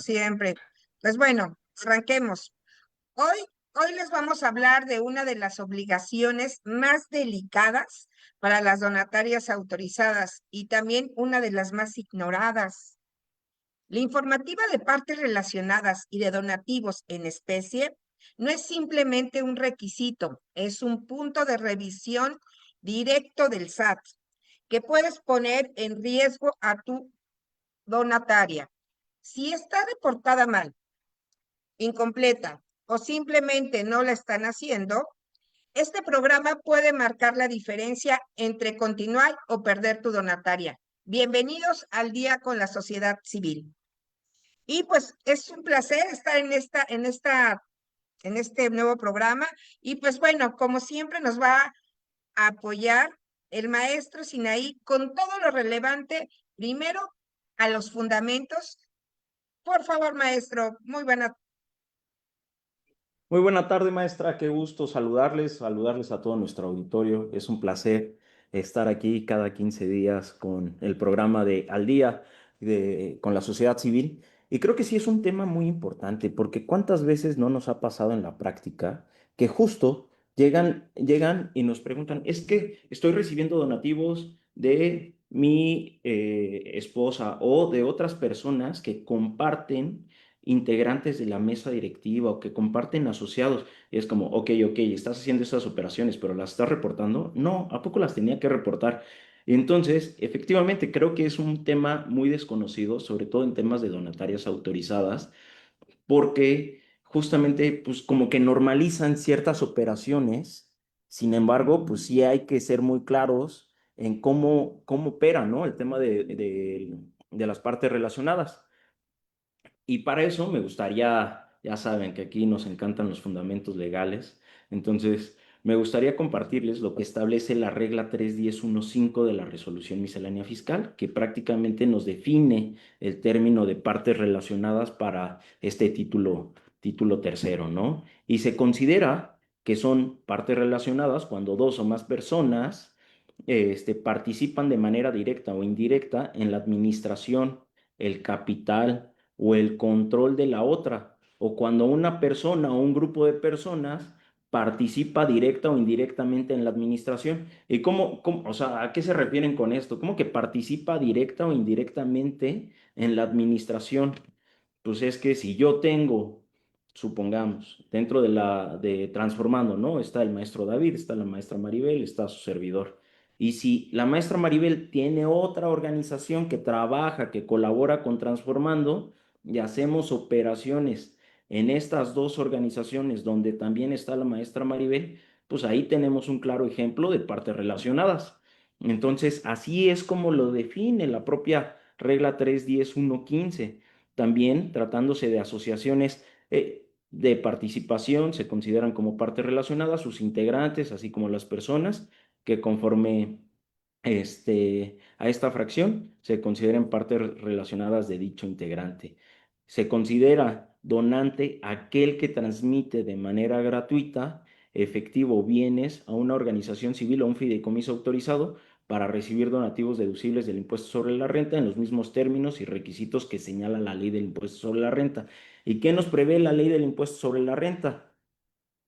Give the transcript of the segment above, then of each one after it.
Siempre. Pues bueno, arranquemos. Hoy, hoy les vamos a hablar de una de las obligaciones más delicadas para las donatarias autorizadas y también una de las más ignoradas. La informativa de partes relacionadas y de donativos en especie no es simplemente un requisito, es un punto de revisión directo del SAT que puedes poner en riesgo a tu donataria. Si está reportada mal, incompleta o simplemente no la están haciendo, este programa puede marcar la diferencia entre continuar o perder tu donataria. Bienvenidos al Día con la Sociedad Civil. Y pues es un placer estar en este nuevo programa. Y pues bueno, como siempre nos va a apoyar el maestro Sinaí con todo lo relevante, primero a los fundamentos. Por favor, maestro, muy buena. Muy buena tarde, maestra. Qué gusto saludarles a todo nuestro auditorio. Es un placer estar aquí cada 15 días con el programa de Al Día con la sociedad civil. Y creo que sí es un tema muy importante porque cuántas veces no nos ha pasado en la práctica que justo llegan y nos preguntan, es que estoy recibiendo donativos de mi esposa o de otras personas que comparten integrantes de la mesa directiva o que comparten asociados. Y es como, ok, estás haciendo estas operaciones, pero ¿las estás reportando? No, ¿a poco las tenía que reportar? Y entonces, efectivamente, creo que es un tema muy desconocido, sobre todo en temas de donatarias autorizadas, porque justamente, pues como que normalizan ciertas operaciones. Sin embargo, pues sí hay que ser muy claros en cómo opera, ¿no? El tema de las partes relacionadas. Y para eso me gustaría, ya saben que aquí nos encantan los fundamentos legales, entonces me gustaría compartirles lo que establece la regla 3.10.1.5 de la Resolución Miscelánea Fiscal, que prácticamente nos define el término de partes relacionadas para este título tercero, ¿no? Y se considera que son partes relacionadas cuando dos o más personas participan de manera directa o indirecta en la administración, el capital, o el control de la otra, o cuando una persona o un grupo de personas participa directa o indirectamente en la administración. ¿Y o sea, a qué se refieren con esto? ¿Cómo que participa directa o indirectamente en la administración? Pues es que si yo tengo, supongamos, dentro de Transformando, ¿no? Está el maestro David, está la maestra Maribel, está su servidor. Y si la maestra Maribel tiene otra organización que trabaja, que colabora con Transformando, y hacemos operaciones en estas dos organizaciones donde también está la maestra Maribel, pues ahí tenemos un claro ejemplo de partes relacionadas. Entonces, así es como lo define la propia regla 3.10.1.15. También, tratándose de asociaciones de participación, se consideran como partes relacionadas sus integrantes, así como las personas que conforme a esta fracción se consideran partes relacionadas de dicho integrante. Se considera donante aquel que transmite de manera gratuita, efectivo, bienes a una organización civil o un fideicomiso autorizado para recibir donativos deducibles del impuesto sobre la renta en los mismos términos y requisitos que señala la ley del impuesto sobre la renta. ¿Y qué nos prevé la ley del impuesto sobre la renta?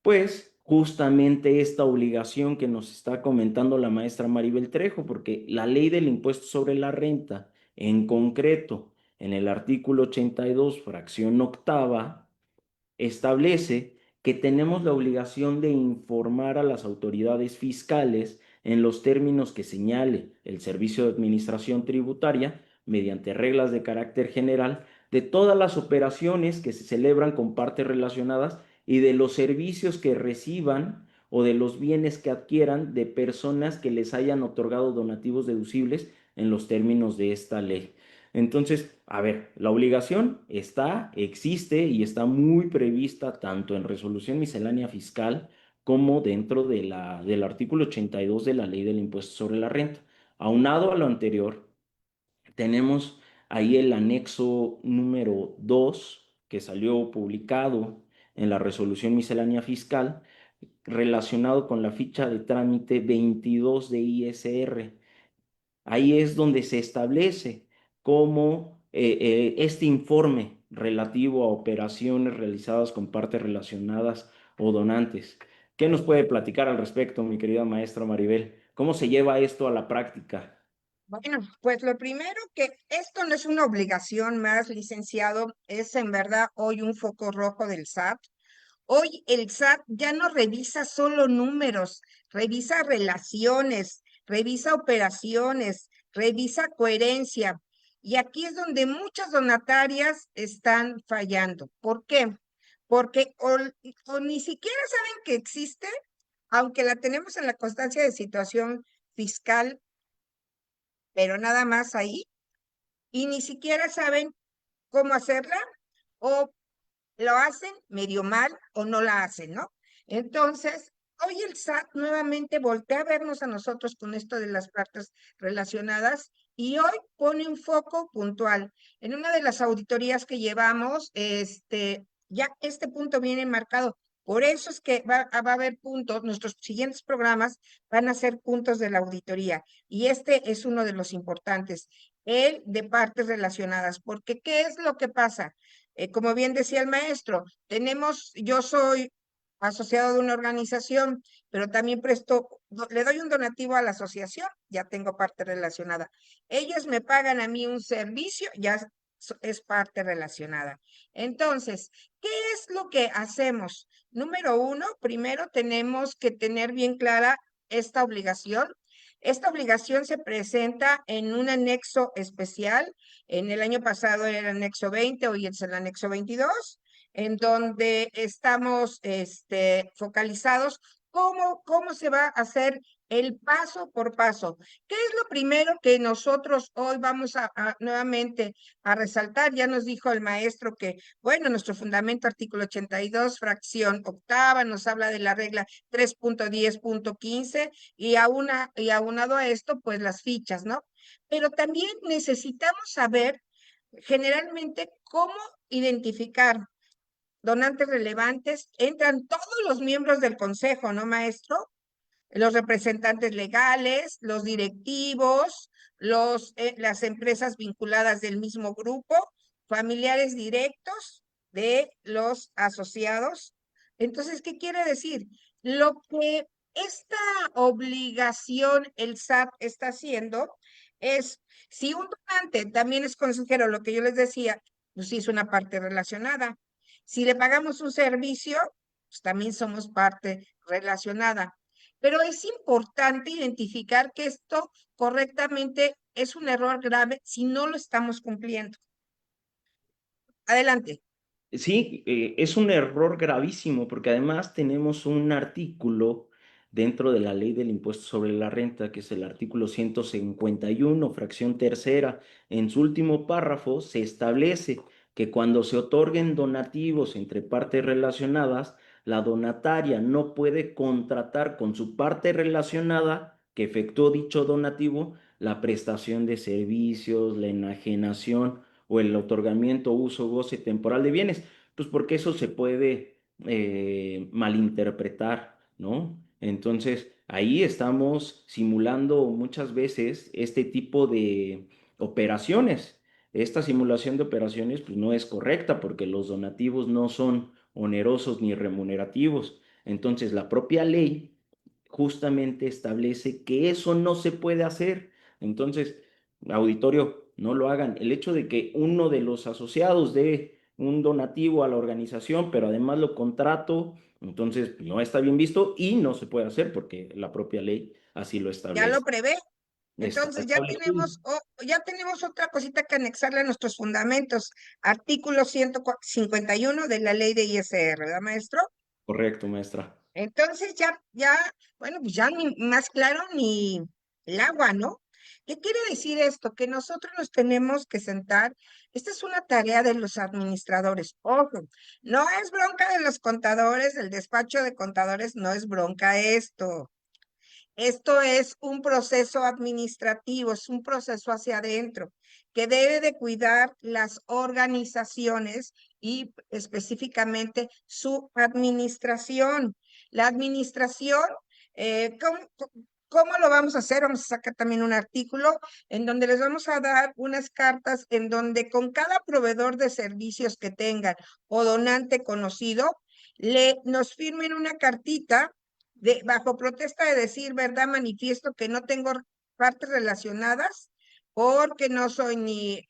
Pues justamente esta obligación que nos está comentando la maestra Maribel Trejo, porque la ley del impuesto sobre la renta, en concreto, en el artículo 82, fracción octava, establece que tenemos la obligación de informar a las autoridades fiscales en los términos que señale el Servicio de Administración Tributaria, mediante reglas de carácter general, de todas las operaciones que se celebran con partes relacionadas y de los servicios que reciban o de los bienes que adquieran de personas que les hayan otorgado donativos deducibles en los términos de esta ley. Entonces, a ver, la obligación existe y está muy prevista tanto en resolución miscelánea fiscal como dentro del artículo 82 de la ley del impuesto sobre la renta. Aunado a lo anterior, tenemos ahí el anexo número 2 que salió publicado en la resolución miscelánea fiscal relacionado con la ficha de trámite 22 de ISR. Ahí es donde se establece cómo este informe relativo a operaciones realizadas con partes relacionadas o donantes. ¿Qué nos puede platicar al respecto, mi querida maestra Maribel? ¿Cómo se lleva esto a la práctica? Bueno, pues lo primero que esto no es una obligación más, licenciado, es en verdad hoy un foco rojo del SAT. Hoy el SAT ya no revisa solo números, revisa relaciones, revisa operaciones, revisa coherencia. Y aquí es donde muchas donatarias están fallando. ¿Por qué? Porque o ni siquiera saben que existe, aunque la tenemos en la constancia de situación fiscal, pero nada más ahí, y ni siquiera saben cómo hacerla, o lo hacen medio mal o no la hacen, ¿no? Entonces, hoy el SAT nuevamente voltea a vernos a nosotros con esto de las partes relacionadas y hoy pone un foco puntual. En una de las auditorías que llevamos, ya este punto viene marcado. Por eso es que va a haber puntos, nuestros siguientes programas van a ser puntos de la auditoría y este es uno de los importantes, el de partes relacionadas, porque ¿qué es lo que pasa? Como bien decía el maestro, yo soy asociado de una organización, pero también le doy un donativo a la asociación, ya tengo parte relacionada. Ellos me pagan a mí un servicio, ya es parte relacionada. Entonces, ¿qué es lo que hacemos? Número uno, primero tenemos que tener bien clara esta obligación. Esta obligación se presenta en un anexo especial. En el año pasado era el anexo 20, hoy es el anexo 22, en donde estamos focalizados cómo se va a hacer el paso por paso. ¿Qué es lo primero que nosotros hoy vamos nuevamente a resaltar? Ya nos dijo el maestro que, bueno, nuestro fundamento, artículo 82, fracción octava, nos habla de la regla 3.10.15 y aunado a esto, pues las fichas, ¿no? Pero también necesitamos saber generalmente cómo identificar donantes relevantes. Entran todos los miembros del consejo, ¿no, maestro? Los representantes legales, los directivos, las empresas vinculadas del mismo grupo, familiares directos de los asociados. Entonces, ¿qué quiere decir? Lo que esta obligación el SAT está haciendo es, si un donante también es consejero, lo que yo les decía, pues sí es una parte relacionada. Si le pagamos un servicio, pues también somos parte relacionada. Pero es importante identificar que esto correctamente es un error grave si no lo estamos cumpliendo. Adelante. Sí, es un error gravísimo porque además tenemos un artículo dentro de la ley del impuesto sobre la renta, que es el artículo 151, fracción tercera. En su último párrafo se establece que cuando se otorguen donativos entre partes relacionadas, la donataria no puede contratar con su parte relacionada que efectuó dicho donativo la prestación de servicios, la enajenación o el otorgamiento, uso, goce temporal de bienes, pues porque eso se puede malinterpretar, ¿no? Entonces, ahí estamos simulando muchas veces este tipo de operaciones. Esta simulación de operaciones pues no es correcta porque los donativos no son onerosos ni remunerativos. Entonces, la propia ley justamente establece que eso no se puede hacer. Entonces, auditorio, no lo hagan. El hecho de que uno de los asociados dé un donativo a la organización, pero además lo contrato, entonces no está bien visto y no se puede hacer porque la propia ley así lo Ya lo establece. prevé. Está Entonces establecido. ya tenemos otra cosita que anexarle a nuestros fundamentos. Artículo 151 de la ley de ISR, ¿verdad, maestro? Correcto, maestra. Entonces bueno, pues ya ni más claro ni el agua, ¿no? ¿Qué quiere decir esto? Que nosotros nos tenemos que sentar. Esta es una tarea de los administradores. Ojo, no es bronca de los contadores, del despacho de contadores, no es bronca esto. Esto es un proceso administrativo, es un proceso hacia adentro que debe de cuidar las organizaciones y específicamente su administración. La administración, ¿cómo ¿Cómo lo vamos a hacer? Vamos a sacar también un artículo en donde les vamos a dar unas cartas en donde con cada proveedor de servicios que tengan o donante conocido, nos firmen una cartita bajo protesta de decir, verdad, manifiesto que no tengo partes relacionadas porque no soy ni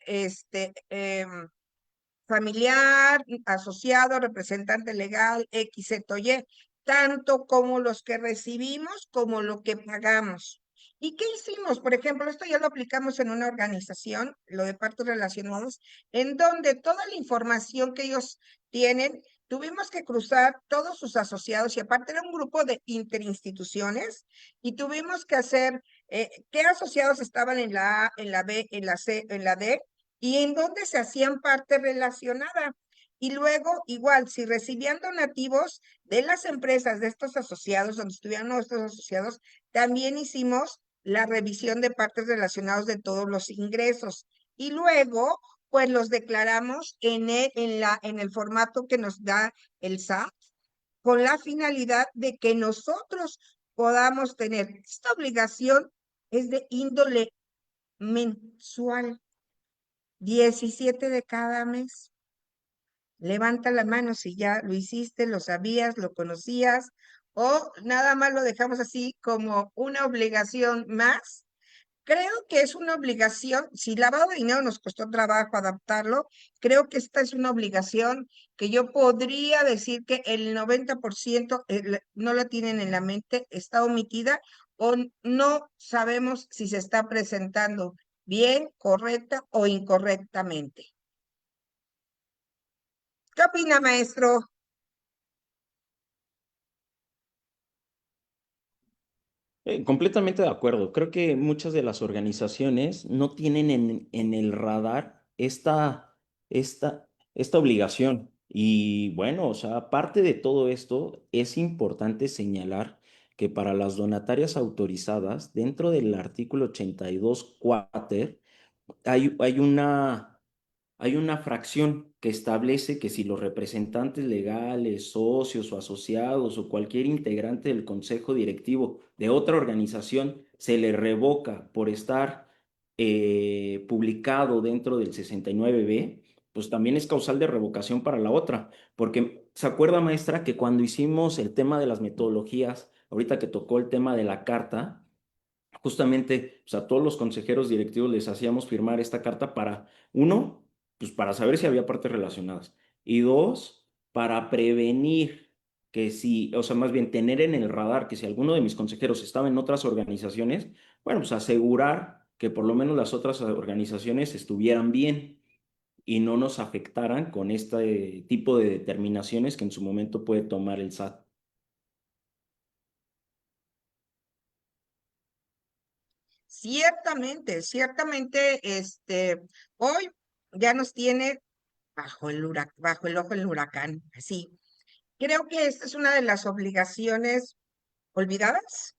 familiar, asociado, representante legal, X, Z o Y, tanto como los que recibimos como lo que pagamos. ¿Y qué hicimos? Por ejemplo, esto ya lo aplicamos en una organización, lo de partos relacionados, en donde toda la información que ellos tienen, tuvimos que cruzar todos sus asociados y aparte era un grupo de interinstituciones y tuvimos que hacer qué asociados estaban en la A, en la B, en la C, en la D y en dónde se hacían parte relacionada. Y luego, igual, si recibían donativos de las empresas de estos asociados, donde estuvieran nuestros asociados, también hicimos la revisión de partes relacionadas de todos los ingresos. Y luego, pues los declaramos en el formato que nos da el SAT, con la finalidad de que nosotros podamos tener. Esta obligación es de índole mensual. 17 de cada mes. Levanta la mano si ya lo hiciste, lo sabías, lo conocías, o nada más lo dejamos así como una obligación más. Creo que es una obligación, si lavado de dinero nos costó trabajo adaptarlo, creo que esta es una obligación que yo podría decir que el 90% no la tienen en la mente, está omitida o no sabemos si se está presentando bien, correcta o incorrectamente. ¿Qué opina, maestro? Completamente de acuerdo. Creo que muchas de las organizaciones no tienen en el radar esta obligación. Y bueno, o sea, aparte de todo esto, es importante señalar que para las donatarias autorizadas, dentro del artículo 82 cuater, hay una fracción que establece que si los representantes legales, socios o asociados o cualquier integrante del consejo directivo de otra organización se le revoca por estar publicado dentro del 69B, pues también es causal de revocación para la otra. Porque se acuerda, maestra, que cuando hicimos el tema de las metodologías, ahorita que tocó el tema de la carta, justamente, pues a todos los consejeros directivos les hacíamos firmar esta carta para, uno, pues para saber si había partes relacionadas, y dos, para prevenir que si, o sea, más bien tener en el radar que si alguno de mis consejeros estaba en otras organizaciones, bueno, pues asegurar que por lo menos las otras organizaciones estuvieran bien y no nos afectaran con este tipo de determinaciones que en su momento puede tomar el SAT. Ciertamente, ciertamente, hoy ya nos tiene bajo el ojo del huracán, así. Creo que esta es una de las obligaciones olvidadas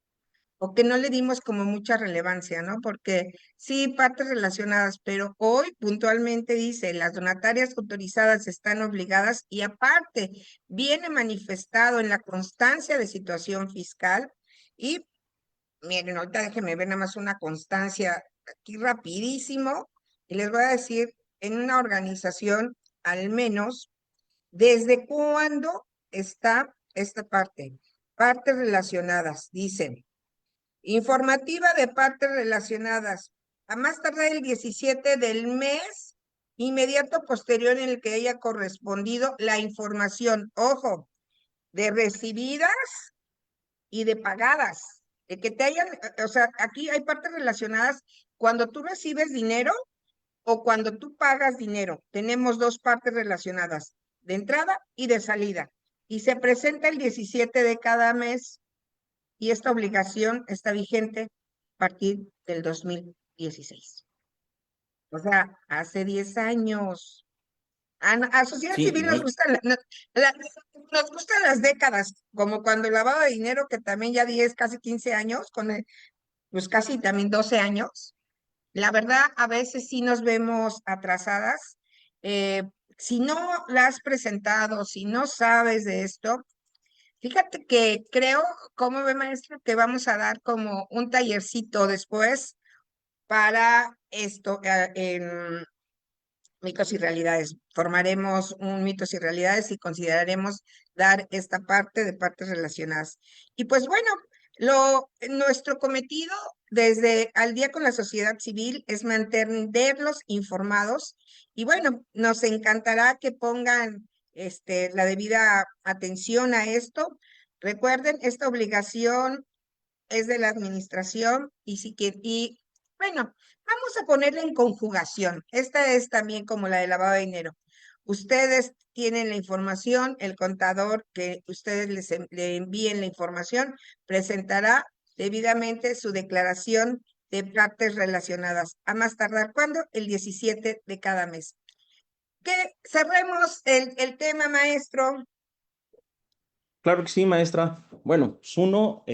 o que no le dimos como mucha relevancia, ¿no? Porque sí, partes relacionadas, pero hoy puntualmente dice, las donatarias autorizadas están obligadas y aparte viene manifestado en la constancia de situación fiscal y miren, ahorita déjenme ver nada más una constancia aquí rapidísimo y les voy a decir en una organización al menos desde cuándo está esta parte. Partes relacionadas, dicen. Informativa de partes relacionadas. A más tardar el 17 del mes inmediato posterior en el que haya correspondido la información, ojo, de recibidas y de pagadas. De que te hayan, o sea, aquí hay partes relacionadas cuando tú recibes dinero o cuando tú pagas dinero. Tenemos dos partes relacionadas, de entrada y de salida. Y se presenta el 17 de cada mes y esta obligación está vigente a partir del 2016. O sea, hace 10 años. A sociedad Sí, civil no, nos gustan las décadas, como cuando el lavado de dinero, que también ya 10 casi 15 años, pues casi también 12 años. La verdad, a veces sí nos vemos atrasadas. Eh, si no la has presentado, si no sabes de esto, Fíjate que creo, ¿cómo ve maestro? Que vamos a dar como un tallercito después para esto en mitos y realidades. Formaremos un mitos y realidades y consideraremos dar esta parte de partes relacionadas. Y pues bueno, nuestro cometido desde al día con la sociedad civil es mantenerlos informados y bueno, nos encantará que pongan la debida atención a esto. Recuerden, esta obligación es de la administración y si que y bueno, vamos a ponerla en conjugación. Esta es también como la de lavado de dinero. Ustedes tienen la información, el contador que ustedes le envíen la información presentará debidamente su declaración de partes relacionadas. A más tardar, ¿cuándo? El 17 de cada mes. Que cerremos el tema, maestro. Claro que sí, maestra. Bueno, pues uno,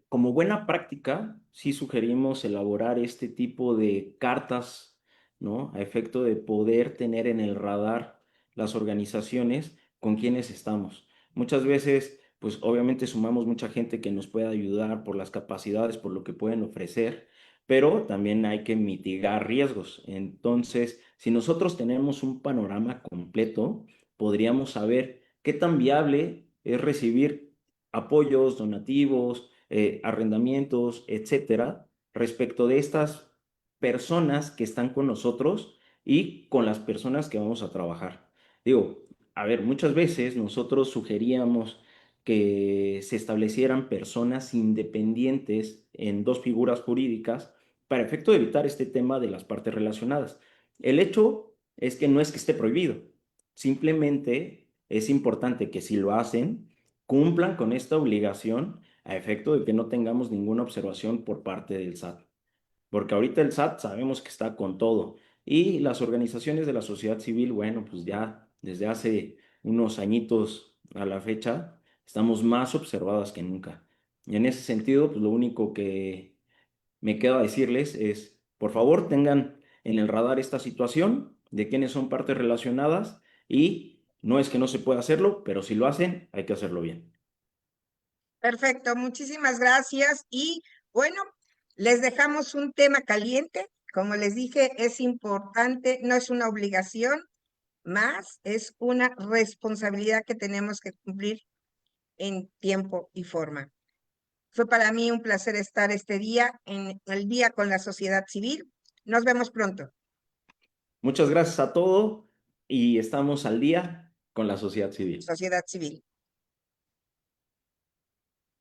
como buena práctica, sí sugerimos elaborar este tipo de cartas, ¿no? A efecto de poder tener en el radar las organizaciones con quienes estamos. Muchas veces, pues obviamente sumamos mucha gente que nos puede ayudar por las capacidades, por lo que pueden ofrecer, pero también hay que mitigar riesgos. Entonces, si nosotros tenemos un panorama completo, podríamos saber qué tan viable es recibir apoyos, donativos, arrendamientos, etcétera, respecto de estas personas que están con nosotros y con las personas que vamos a trabajar. Digo, a ver, muchas veces nosotros sugeríamos que se establecieran personas independientes en dos figuras jurídicas para efecto de evitar este tema de las partes relacionadas. El hecho es que no es que esté prohibido, simplemente es importante que si lo hacen, cumplan con esta obligación a efecto de que no tengamos ninguna observación por parte del SAT. Porque ahorita el SAT sabemos que está con todo. Y las organizaciones de la sociedad civil, bueno, pues ya desde hace unos añitos a la fecha, estamos más observadas que nunca. Y en ese sentido, pues lo único que me queda decirles es, por favor, tengan en el radar esta situación de quiénes son partes relacionadas y no es que no se pueda hacerlo, pero si lo hacen, hay que hacerlo bien. Perfecto, muchísimas gracias. Y bueno, les dejamos un tema caliente. Como les dije, es importante, no es una obligación, más es una responsabilidad que tenemos que cumplir en tiempo y forma. Fue para mí un placer estar este día en el día con la sociedad civil. Nos vemos pronto. Muchas gracias a todos y estamos al día con la sociedad civil. Sociedad civil.